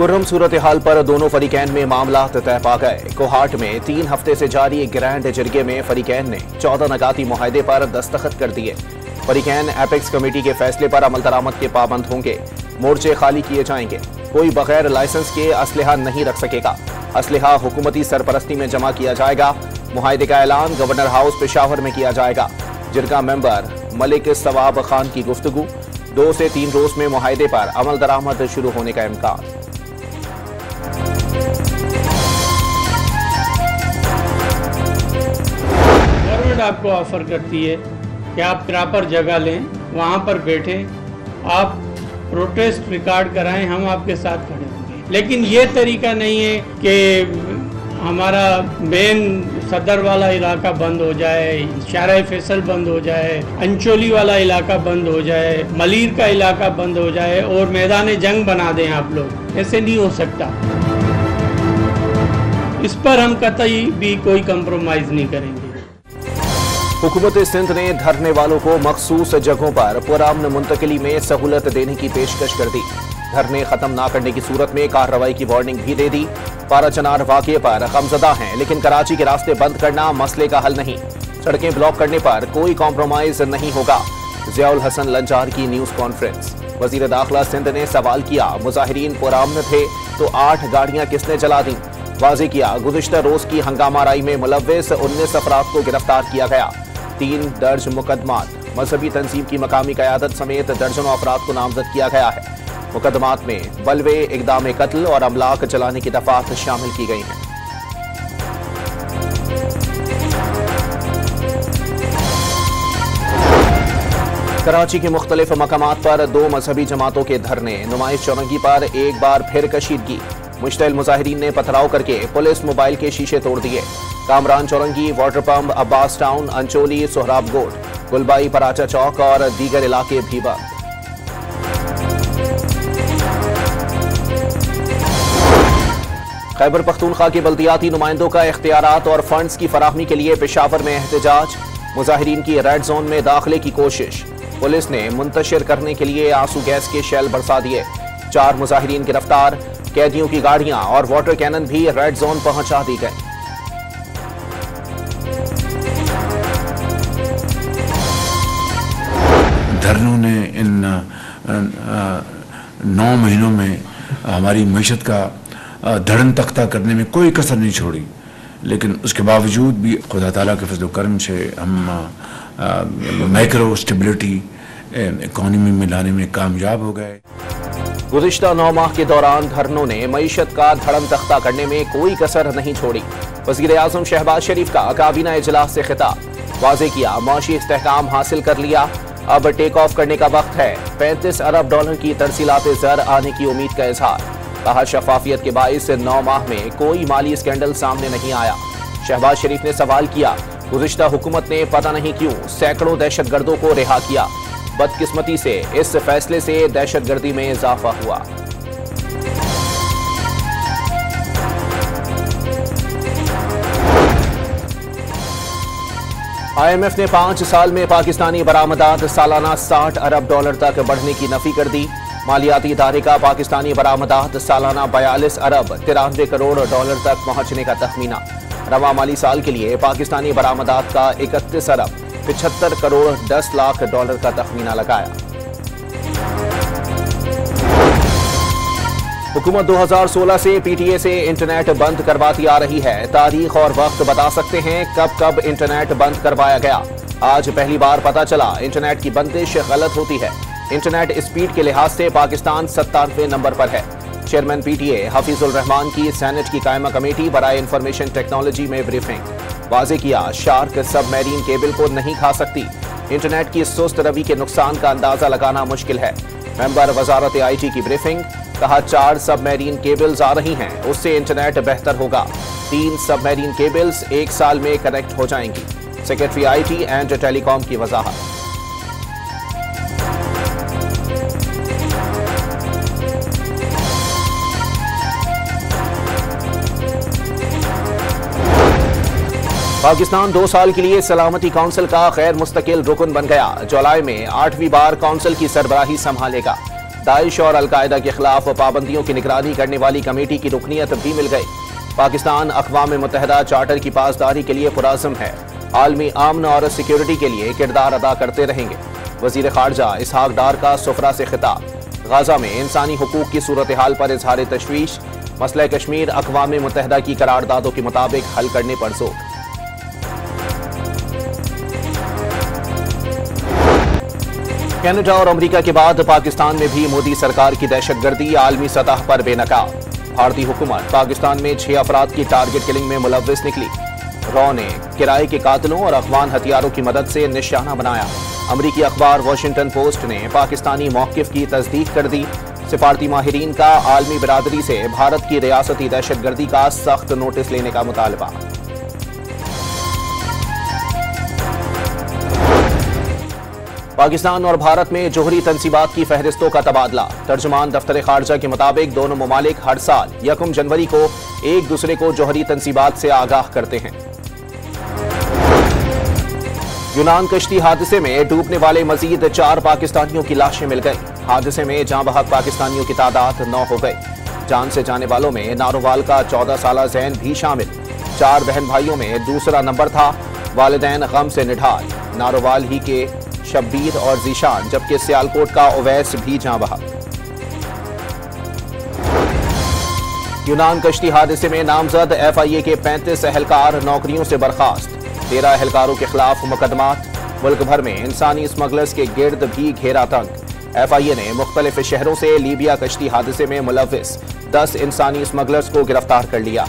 खुर्रम सूरत हाल पर दोनों फरीकैन में मामला तय पा गए। कोहाट में 3 हफ्ते से जारी ग्रैंड जरगे में फरीकैन ने 14 नकाती मुआहदे पर दस्तखत कर दिए। फरीकैन एपेक्स कमेटी के फैसले पर अमल दरामद के पाबंद होंगे। मोर्चे खाली किए जाएंगे। कोई बगैर लाइसेंस के असलहा नहीं रख सकेगा। असलहा हुकूमती सरपरस्ती में जमा किया जाएगा। मुआहदे का ऐलान गवर्नर हाउस पेशावर में किया जाएगा। जिरगा मेंबर मलिक सवाब खान की गुफ्तगू। 2 से 3 रोज में मुआहदे पर अमल दरामद शुरू होने का इम्कान। गवर्नमेंट आपको ऑफर करती है कि आप प्रॉपर जगह लें, वहाँ पर बैठें, आप प्रोटेस्ट रिकॉर्ड कराएं, हम आपके साथ खड़े होंगे। लेकिन ये तरीका नहीं है कि हमारा मेन सदर वाला इलाका बंद हो जाए, शारा फैसल बंद हो जाए, अंचोली वाला इलाका बंद हो जाए, मलीर का इलाका बंद हो जाए और मैदान जंग बना दें आप लोग। ऐसे नहीं हो सकता। इस पर हम कतई भी कोई कंप्रोमाइज नहीं करेंगे। हुकूमत सिंध ने धरने वालों को मखसूस जगहों पर पुरअमन मुंतकिली में सहूलत देने की पेशकश कर दी। धरने खत्म ना करने की सूरत में कार्रवाई की वार्निंग भी दे दी। पाराचनार वाक़े पर गमज़दा हैं, लेकिन कराची के रास्ते बंद करना मसले का हल नहीं। सड़कें ब्लॉक करने पर कोई कॉम्प्रोमाइज नहीं होगा। ज़ियाउल हसन लंजार की न्यूज़ कॉन्फ्रेंस। वज़ीर दाखिला सिंध ने सवाल किया, मुजाहिरीन पुरअमन थे तो 8 गाड़ियां किसने जला दी। वाज़े किया, गुज़िश्ता रोज की हंगामाराई में मुलव्विस 19 अफराद को गिरफ्तार किया गया। 3 दर्ज मुकदमात। मजहबी तंजीम की मकामी क़यादत समेत दर्जनों अफराद को नामजद किया गया है। मुकदमात में बलवे, इक़दाम कत्ल और अमलाक जलाने की दफ़ात शामिल की गई हैं। कराची के मुख्तलिफ मकामात पर 2 मजहबी जमातों के धरने। नुमाइश चौरंगी पर एक बार फिर कशीदगी। मुश्तइल मुजाहिरीन ने पथराव करके पुलिस मोबाइल के शीशे तोड़ दिए। Kamran Chaurangi, water pump, Abbas town, Ancholi, Sohrab Goth, Gulbai, Paracha Chowk और दीगर इलाके भी बंद। खैबर पख्तूनख्वा के बल्दियाती नुमाइंदों का इख्तियारात और फंड्स की फराहमी के लिए पेशावर में एहतजाज। मुजाहिरीन की रेड जोन में दाखिले की कोशिश। पुलिस ने मुंतशिर करने के लिए आंसू गैस के शेल बरसा दिए। 4 मुजाहिरीन गिरफ्तार। कैदियों की गाड़ियां और वाटर कैनन भी रेड जोन पहुंचा दी गई। धरनों ने इन 9 महीनों में हमारी मईशत का धड़न तख्ता करने में कोई कसर नहीं छोड़ी, लेकिन उसके बावजूद भी खुदा ताला के फजल करम से हम माइक्रो स्टेबिलिटी इकॉनमी में लाने में कामयाब हो गए। गुज़िश्ता 9 माह के दौरान धरनों ने मईशत का धड़न तख्ता करने में कोई कसर नहीं छोड़ी। वज़ीर आज़म शहबाज शरीफ का काबीना इजलास से खिताब। वाज़े किया, माशी इस्तेहकाम हासिल कर लिया, अब टेक ऑफ करने का वक्त है। $35 अरब की तरसीलाते ज़र आने की उम्मीद का इजहार। कहा, शफाफियत के बाइस 9 माह में कोई माली स्कैंडल सामने नहीं आया। शहबाज शरीफ ने सवाल किया, गुज़िश्ता हुकूमत ने पता नहीं क्यों सैकड़ों दहशतगर्दों को रिहा किया। बदकिस्मती से इस फैसले से दहशतगर्दी में इजाफा हुआ। IMF ने 5 साल में पाकिस्तानी बरामदात सालाना $60 अरब तक बढ़ने की नफी कर दी। मालियाती इदारे का पाकिस्तानी बरामदात सालाना $42 अरब 93 करोड़ तक पहुंचने का तखमीना। रवा माली साल के लिए पाकिस्तानी बरामदात का 31 अरब 75 करोड़ 10 लाख का तखमीना लगाया। हुकूमत 2016 से PTA से इंटरनेट बंद करवाती आ रही है। तारीख और वक्त बता सकते हैं कब कब इंटरनेट बंद करवाया गया। आज पहली बार पता चला इंटरनेट की बंदिश गलत होती है। इंटरनेट स्पीड के लिहाज से पाकिस्तान 97वें नंबर पर है। चेयरमैन PTA हफीजुल रहमान की सेनेट की कायमा कमेटी बराए इंफॉर्मेशन टेक्नोलॉजी में ब्रीफिंग। वाज़े किया, शार्क सबमरीन केबल को नहीं खा सकती। इंटरनेट की सुस्त रवि के नुकसान का अंदाजा लगाना मुश्किल है। मेंबर वजारत IT की ब्रीफिंग। कहा, 4 सबमरीन केबल्स आ रही हैं, उससे इंटरनेट बेहतर होगा। 3 सबमरीन केबल्स 1 साल में कनेक्ट हो जाएंगी। सेक्रेटरी IT एंड टेलीकॉम की वजाहत। पाकिस्तान 2 साल के लिए सलामती काउंसिल का गैर मुस्तकिल रुकन बन गया। जुलाई में 8वीं बार काउंसिल की सरबराही संभालेगा। दाइश और अलकायदा के खिलाफ पाबंदियों की निगरानी करने वाली कमेटी की रुकनीत भी मिल गई। पाकिस्तान अक़वाम मुत्तहिदा चार्टर की पासदारी के लिए पुरअज़्म है। आलमी अमन और सिक्योरिटी के लिए किरदार अदा करते रहेंगे। वज़ीर ख़ारजा इसहाक डार का सुफ़रा से खिताब। गाज़ा में इंसानी हुकूक की सूरत हाल पर इजहार तशवीश। मसला कश्मीर अक़वाम मुत्तहिदा की करारदादों के मुताबिक हल करने पर जोर। कनाडा और अमेरिका के बाद पाकिस्तान में भी मोदी सरकार की दहशतगर्दी आलमी सतह पर बेनकाब। भारतीय हुकूमत पाकिस्तान में 6 अफराद की टारगेट किलिंग में मुलव्विस निकली। रॉ ने किराए के कातिलों और अफगान हथियारों की मदद से निशाना बनाया। अमरीकी अखबार वॉशिंगटन पोस्ट ने पाकिस्तानी मौक़िफ़ की तस्दीक कर दी। सिफारती माहिरीन का आलमी बिरादरी से भारत की रियासती दहशतगर्दी का सख्त नोटिस लेने का मुतालबा। पाकिस्तान और भारत में जोहरी तंसीबात की फहरिस्तों का तबादला। तर्जुमान दफ्तर खारजा के मुताबिक दोनों ममालिक हर साल 1 जनवरी को एक दूसरे को जोहरी तंसीबात से आगाह करते हैं। यूनान कश्ती हादसे में डूबने वाले मजीद 4 पाकिस्तानियों की लाशें मिल गई। हादसे में जाँ बहक पाकिस्तानियों की तादाद 9 हो गई। जान से जाने वालों में नारोवाल का 14 साला जैन भी शामिल। 4 बहन भाइयों में दूसरा नंबर था। वालिदैन गम से निढाल। नारोवाल ही के शब्बीर और जीशान, जबकि सियालकोट का उवैस भी जाँ बहक। यूनान कश्ती हादसे में नामजद FIA के 35 एहलकार नौकरियों से बर्खास्त। 13 एहलकारों के खिलाफ मुकदमात। मुल्क भर में इंसानी स्मगलर्स के गिर्द भी घेरा तंग। FIA ने मुख्तलिफ शहरों से लीबिया कश्ती हादसे में मुलव्विस 10 इंसानी स्मगलर्स को गिरफ्तार कर लिया।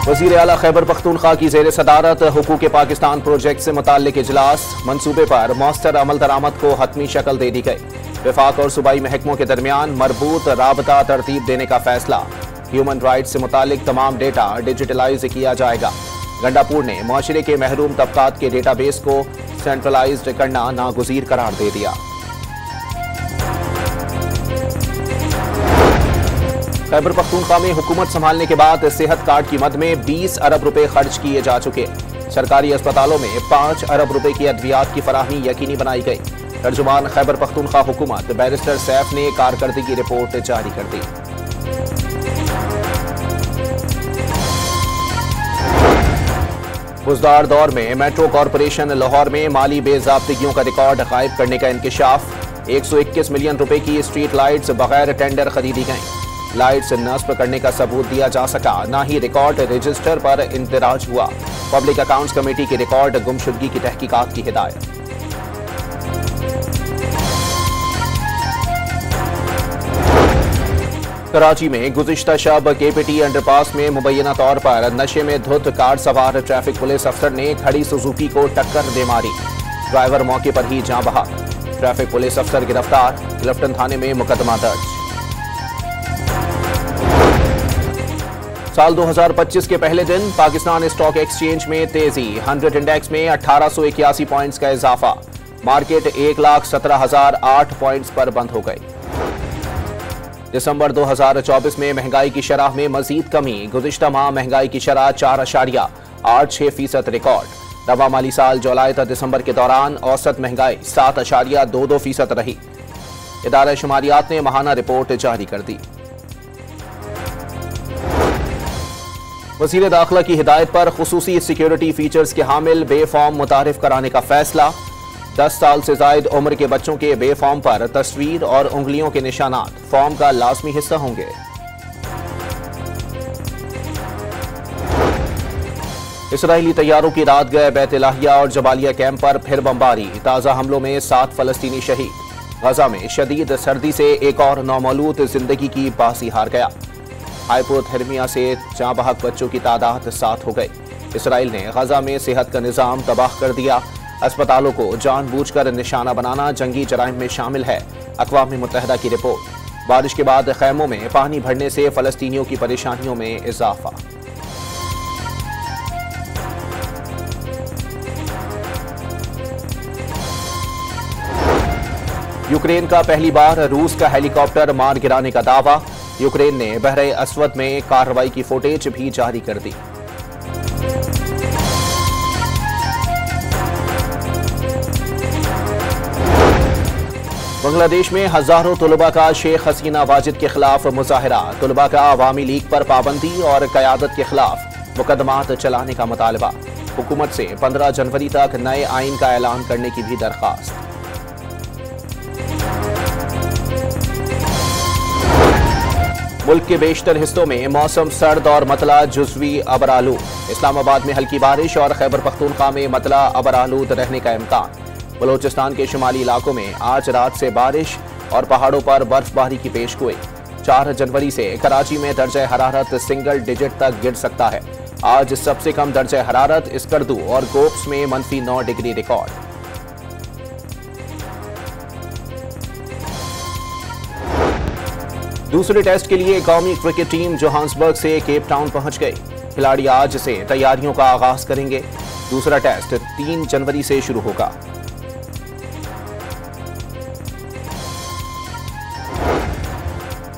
वज़ीर आला खैबर पख्तूनख्वा की ज़ेर सदारत हुकूक पाकिस्तान प्रोजेक्ट से मुताल्लिक इजलास। मंसूबे पर मौस्तर अमल दरामद को हतमी शक्ल दे दी गई। वफाक और सूबाई महकमों के दरमियान मरबूत राबता तरतीब देने का फैसला। ह्यूमन राइट्स से मुताल्लिक तमाम डेटा डिजिटलाइज किया जाएगा। गंडापुर ने मुआशरे के महरूम तबकात के डेटाबेस को सेंट्रलाइज्ड करना नागुज़ीर करार दे दिया। खैबर पख्तूनख्वा में हुकूमत संभालने के बाद सेहत कार्ड की मद में 20 अरब रुपए खर्च किए जा चुके। सरकारी अस्पतालों में 5 अरब रुपए की अद्वियात की फराहमी यकीनी बनाई गई। तर्जुमान खैबर पख्तूनख्वा हुकूमत बैरिस्टर सैफ ने कारकर्दगी रिपोर्ट जारी कर दी। बुजदार दौर में मेट्रो कॉरपोरेशन लाहौर में माली बेज़ाब्तिगियों का रिकॉर्ड गायब करने का इंकिशाफ। 121 मिलियन रुपए की स्ट्रीट लाइट्स बगैर टेंडर खरीदी गईं। लाइट्स नस्ब करने का सबूत दिया जा सका, ना ही रिकॉर्ड रजिस्टर पर इंतराज हुआ। पब्लिक अकाउंट्स कमेटी के रिकॉर्ड गुमशुदगी की तहकीकात की हिदायत। कराची में गुज़िश्ता शब KPT अंडरपास में मुबैना तौर पर नशे में धुत कार सवार ट्रैफिक पुलिस अफसर ने खड़ी सुजुकी को टक्कर दे मारी। ड्राइवर मौके पर ही जाँ बहक। ट्रैफिक पुलिस अफसर गिरफ्तार। क्लिफ्टन थाने में मुकदमा दर्ज। साल 2025 के पहले दिन पाकिस्तान स्टॉक एक्सचेंज में तेजी। 100 इंडेक्स में 1881 पॉइंट्स का इजाफा। मार्केट 1,17,008 पॉइंट्स पर बंद हो गई। दिसंबर 2024 में महंगाई की शरह में मजीद कमी। गुज़िश्ता माह महंगाई की शरह 4.86% रिकॉर्ड। रवा माली साल जुलाई तक दिसंबर के दौरान औसत महंगाई 7.22% रही। इदारा शुमारियात ने माहाना रिपोर्ट जारी कर दी। वज़ीर दाखिला की हिदायत पर खुसूसी सिक्योरिटी फीचर्स के हामिल बेफॉर्म मुतारिफ कराने का फैसला। 10 साल से जायद उम्र के बच्चों के बेफॉर्म पर तस्वीर और उंगलियों के निशानात फॉर्म का लाजमी हिस्सा होंगे। इसराइली तैयारों की रात गए बैत-ए-लाहिया और जबालिया कैंप पर फिर बमबारी। ताज़ा हमलों में 7 फलस्तीनी शहीद। गजा में शदीद सर्दी से एक और नौमौलूद जिंदगी की बासी हार गया। हाइपोथर्मिया से जाँ बहक बच्चों की तादाद 7 हो गई। इसराइल ने गजा में सेहत का निज़ाम तबाह कर दिया। अस्पतालों को जानबूझकर निशाना बनाना जंगी जराइम में शामिल है। अक़वाम मुत्तहिदा की रिपोर्ट। बारिश के बाद खैमों में पानी भरने से फलस्तीनियों की परेशानियों में इजाफा। यूक्रेन का पहली बार रूस का हेलीकॉप्टर मार गिराने का दावा। यूक्रेन ने बहरे अस्वद में कार्रवाई की फुटेज भी जारी कर दी। बांग्लादेश में हजारों तुलबा का शेख हसीना वाजिद के खिलाफ मुजाहरा। तुलबा का अवामी लीग पर पाबंदी और क़यादत के खिलाफ मुकदमात चलाने का मुतालबा। हुकूमत से 15 जनवरी तक नए आइन का ऐलान करने की भी दरख्वास्त। मुल्क के बेशतर हिस्सों में मौसम सर्द और मतला जुज़वी अबरालू। इस्लामाबाद में हल्की बारिश और खैबर पख्तूनख्वा में मतला अबरालूद रहने का इम्कान। बलोचिस्तान के शुमाली इलाकों में आज रात से बारिश और पहाड़ों पर बर्फबारी की पेशगोई। 4 जनवरी से कराची में दर्जा हरारत सिंगल डिजिट तक गिर सकता है। आज सबसे कम दर्जा हरारत इस्कर्दू और गोप्स में -9 डिग्री रिकॉर्ड। दूसरे टेस्ट के लिए कौमी क्रिकेट टीम जोहान्सबर्ग से केप टाउन पहुंच गई। खिलाड़ी आज से तैयारियों का आगाज करेंगे। दूसरा टेस्ट 3 जनवरी से शुरू होगा।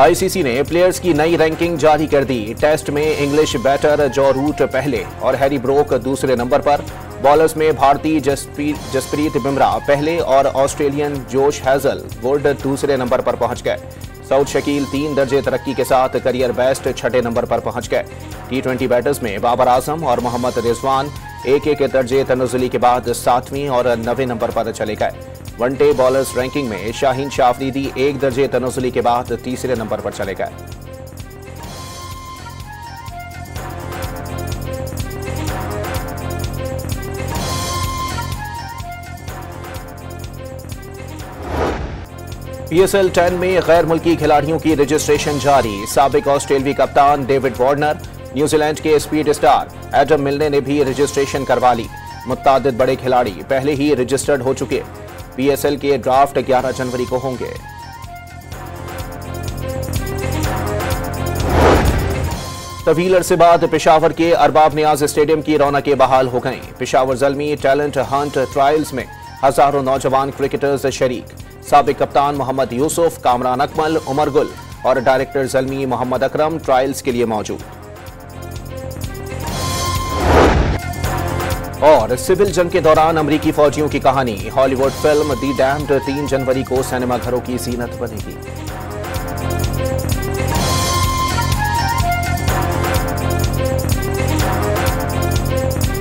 आईसीसी ने प्लेयर्स की नई रैंकिंग जारी कर दी। टेस्ट में इंग्लिश बैटर जॉ रूट पहले और हैरी ब्रोक दूसरे नंबर पर। बॉलर्स में भारतीय जसप्रीत बुमराह पहले और ऑस्ट्रेलियन जोश हेजलवुड दूसरे नंबर पर पहुंच गए। सऊद शकील 3 दर्जे तरक्की के साथ करियर बेस्ट 6ठे नंबर पर पहुंच गए। टी20 बैटर्स में बाबर आजम और मोहम्मद रिजवान एक दर्जे तनज़ुली के बाद 7वें और 9वें नंबर पर चले गए। वनडे बॉलर्स रैंकिंग में शाहीन शाह अफरीदी 1 दर्जे तनज़ुली के बाद तीसरे नंबर पर चले गए। PSL 10 में गैर मुल्की खिलाड़ियों की रजिस्ट्रेशन जारी। साबिक ऑस्ट्रेलियाई कप्तान डेविड वार्नर, न्यूजीलैंड के स्पीड स्टार एडम मिलने ने भी रजिस्ट्रेशन करवा ली। मुत्तादिद बड़े खिलाड़ी पहले ही रजिस्टर्ड हो चुके। PSL के ड्राफ्ट 11 जनवरी को होंगे। तवील अरसे बाद पेशावर के अरबाब नियाज स्टेडियम की रौनकें बहाल हो गईं। Peshawar Zalmi talent Hunt trials में हजारों नौजवान क्रिकेटर्स शरीक। साबिक कप्तान मोहम्मद यूसुफ, कामरान अकमल, उमर गुल और डायरेक्टर ज़ल्मी मोहम्मद अकरम ट्रायल्स के लिए मौजूद। और सिविल जंग के दौरान अमरीकी फौजियों की कहानी। हॉलीवुड फिल्म दी डैम्ड 3 जनवरी को सिनेमाघरों की जीनत बनेगी।